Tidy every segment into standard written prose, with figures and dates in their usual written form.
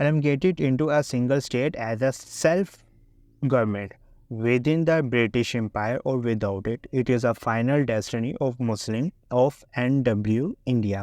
elongated into a single state as a self-government within the British Empire or without it. It is a final destiny of Muslim of NW India.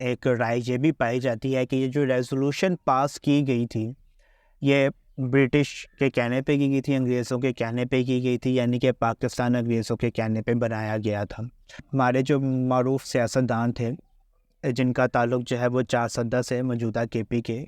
ایک رائے یہ بھی پائی جاتی ہے کہ یہ جو resolution pass کی گئی تھی یہ برٹش کے کہنے پہ کی گئی تھی، انگریزوں کے کہنے پہ کی گئی تھی، یعنی کہ پاکستان انگریزوں کے کہنے پہ بنایا گیا تھا۔ ہمارے جو معروف سیاستدان تھے جن کا تعلق جو ہے وہ 4 سدہ سے، موجودہ کے پی کے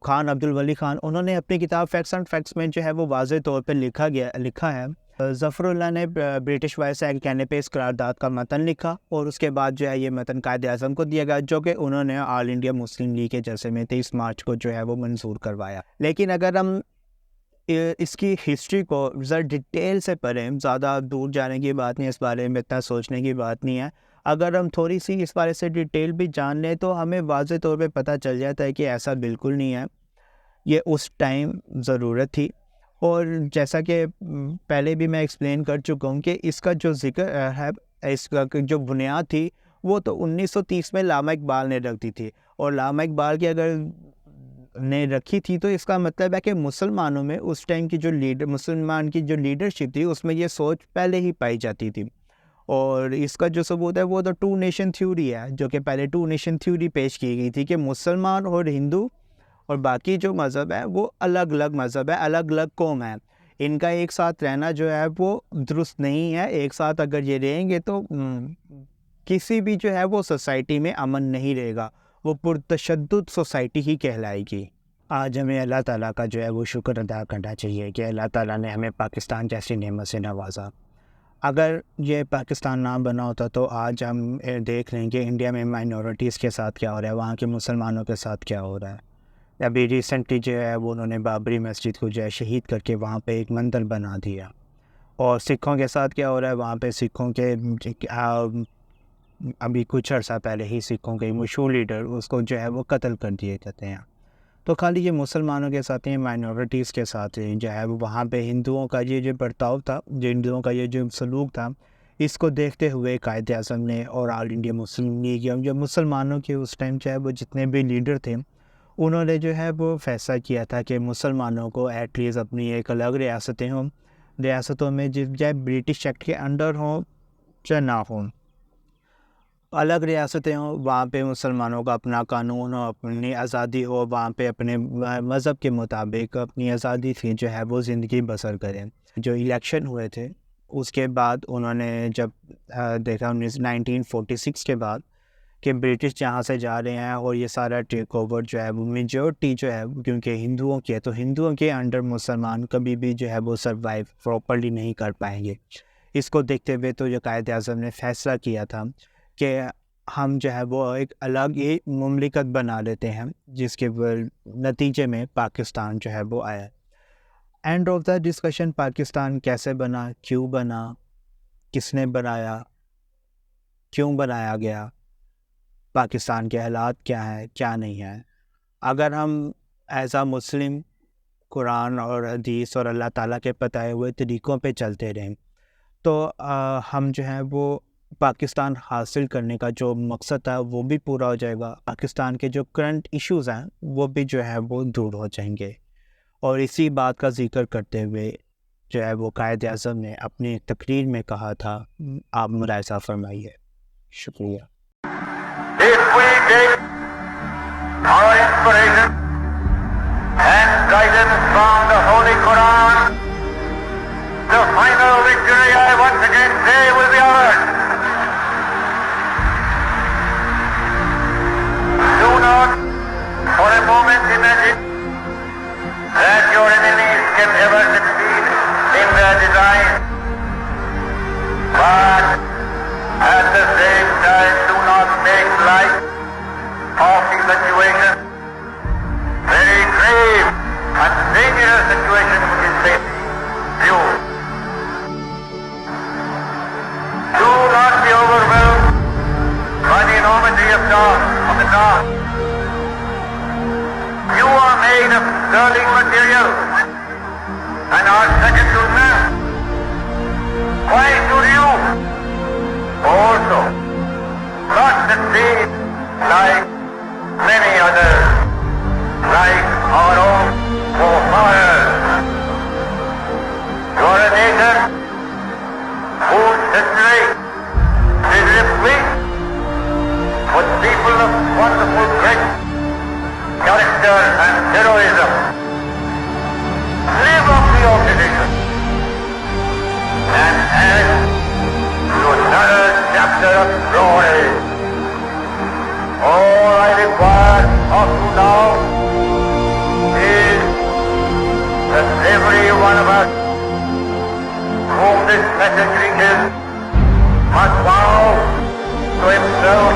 خان عبد الولی خان، انہوں نے اپنی کتاب فیکٹس اینڈ فیکٹس میں جو ہے وہ واضح طور پہ لکھا ہے ظفر اللہ نے برٹش وائسرائے کے کہنے پہ اس قرارداد کا متن لکھا اور اس کے بعد جو ہے یہ متن قائد اعظم کو دیا گیا، جو کہ انہوں نے آل انڈیا مسلم لیگ کے جلسے میں 23 مارچ کو جو ہے وہ منظور کروایا۔ لیکن اگر ہم اس کی ہسٹری کو ذرا ڈیٹیل سے پڑھیں، زیادہ دور جانے کی بات نہیں، اس بارے میں اتنا سوچنے کی بات نہیں ہے، اگر ہم تھوڑی سی اس بارے سے ڈیٹیل بھی جان لیں تو ہمیں واضح طور پہ پتہ چل جاتا ہے کہ ایسا بالکل نہیں ہے، یہ اس ٹائم ضرورت تھی۔ اور جیسا کہ پہلے بھی میں ایکسپلین کر چکا ہوں کہ اس کا جو ذکر ہے، اس کا جو بنیاد تھی وہ تو 1930 میں علامہ اقبال نے رکھ دی تھی، اور علامہ اقبال کی اگر نے رکھی تھی تو اس کا مطلب ہے کہ مسلمانوں میں اس ٹائم کی جو مسلمان کی جو لیڈرشپ تھی اس میں یہ سوچ پہلے ہی پائی جاتی تھی۔ اور اس کا جو ثبوت ہے وہ تو 2 نیشن تھیوری ہے، جو کہ پہلے 2 نیشن تھیوری پیش کی گئی تھی کہ مسلمان اور ہندو اور باقی جو مذہب ہے وہ الگ الگ مذہب ہے، الگ الگ قوم ہے، ان کا ایک ساتھ رہنا جو ہے وہ درست نہیں ہے۔ ایک ساتھ اگر یہ رہیں گے تو کسی بھی جو ہے وہ سوسائٹی میں امن نہیں رہے گا، وہ پرتشدد سوسائٹی ہی کہلائے گی۔ آج ہمیں اللہ تعالیٰ کا جو ہے وہ شکر ادا کرنا چاہیے کہ اللہ تعالیٰ نے ہمیں پاکستان جیسی نعمت سے نوازا۔ اگر یہ پاکستان نہ بنا ہوتا تو آج ہم دیکھ لیں کہ انڈیا میں مائنورٹیز کے ساتھ کیا ہو رہا ہے، وہاں کے مسلمانوں کے ساتھ کیا ہو رہا ہے۔ ابھی ریسنٹلی جو ہے وہ انہوں نے بابری مسجد کو جو ہے شہید کر کے وہاں پہ ایک مندر بنا دیا، اور سکھوں کے ساتھ کیا ہو رہا ہے، وہاں پہ سکھوں کے ابھی کچھ عرصہ پہلے ہی سکھوں کے مشہور لیڈر اس کو جو ہے وہ قتل کر دیے جاتے ہیں۔ تو خالی یہ مسلمانوں کے ساتھ ہیں، مائنورٹیز کے ساتھ جو ہے وہاں پہ ہندوؤں کا یہ جو برتاؤ تھا، جو ہندوؤں کا یہ جو سلوک تھا، اس کو دیکھتے ہوئے قائد اعظم نے اور آل انڈیا مسلم لیگ جو مسلمانوں کے اس ٹائم جو ہے وہ جتنے بھی لیڈر تھے انہوں نے جو ہے وہ فیصلہ کیا تھا کہ مسلمانوں کو ایٹ لیسٹ اپنی ایک الگ ریاستیں ہوں، ریاستوں میں چاہے برٹش ایکٹ کے انڈر ہوں چاہے نہ ہوں، الگ ریاستیں ہوں، وہاں پہ مسلمانوں کا اپنا قانون ہو، اپنی آزادی ہو، وہاں پہ اپنے مذہب کے مطابق اپنی آزادی سے جو ہے وہ زندگی بسر کریں۔ جو الیکشن ہوئے تھے اس کے بعد انہوں نے جب دیکھا 1946 کے بعد کہ برٹش جہاں سے جا رہے ہیں اور یہ سارا ٹیک اوور جو ہے وہ میجورٹی جو ہے کیونکہ ہندوؤں کی ہے، تو ہندوؤں کے انڈر مسلمان کبھی بھی جو ہے وہ سروائیو پراپرلی نہیں کر پائیں گے۔ اس کو دیکھتے ہوئے تو جو قائد اعظم نے فیصلہ کیا تھا کہ ہم جو ہے وہ ایک الگ ہی مملکت بنا لیتے ہیں، جس کے نتیجے میں پاکستان جو ہے وہ آیا۔ And of the discussion Pakistan کیسے بنا، کیوں بنا، کس نے بنایا، کیوں بنایا گیا، پاکستان کے حالات کیا ہیں کیا نہیں ہیں۔ اگر ہم ایز اے مسلم قرآن اور حدیث اور اللہ تعالیٰ کے بتائے ہوئے طریقوں پہ چلتے رہیں تو ہم جو ہے وہ پاکستان حاصل کرنے کا جو مقصد تھا وہ بھی پورا ہو جائے گا، پاکستان کے جو کرنٹ ایشوز ہیں وہ بھی جو ہے وہ دور ہو جائیں گے۔ اور اسی بات کا ذکر کرتے ہوئے جو ہے وہ قائد اعظم نے اپنی تقریر میں کہا تھا، آپ ملاحظہ فرمائیے۔ شکریہ۔ If we take our inspiration and guidance from the Holy Quran, the final victory, I once again say, will be ours. Do not for a moment imagine that your enemies can ever succeed in their design, but at the same time do not make light of the situation, very grave and dangerous situation which is facing you. Do not be overwhelmed by the enormity of the task. You are made of sterling material and are second to none. Why should you also not succeed like many others, like our own forefathers? You are a nation whose history is replete with people grandeur and heroism. Live up to your tradition and add to another chapter of glory. All I require of you now is that every one of us whom this message reaches must vow to himself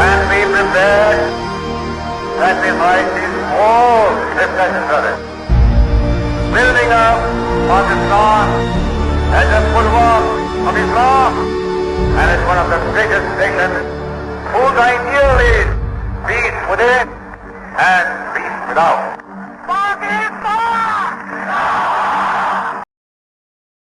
and be prepared to sacrifice his all if necessary. Building up Pakistan as a bulwark of Islam and as one of the greatest nations whose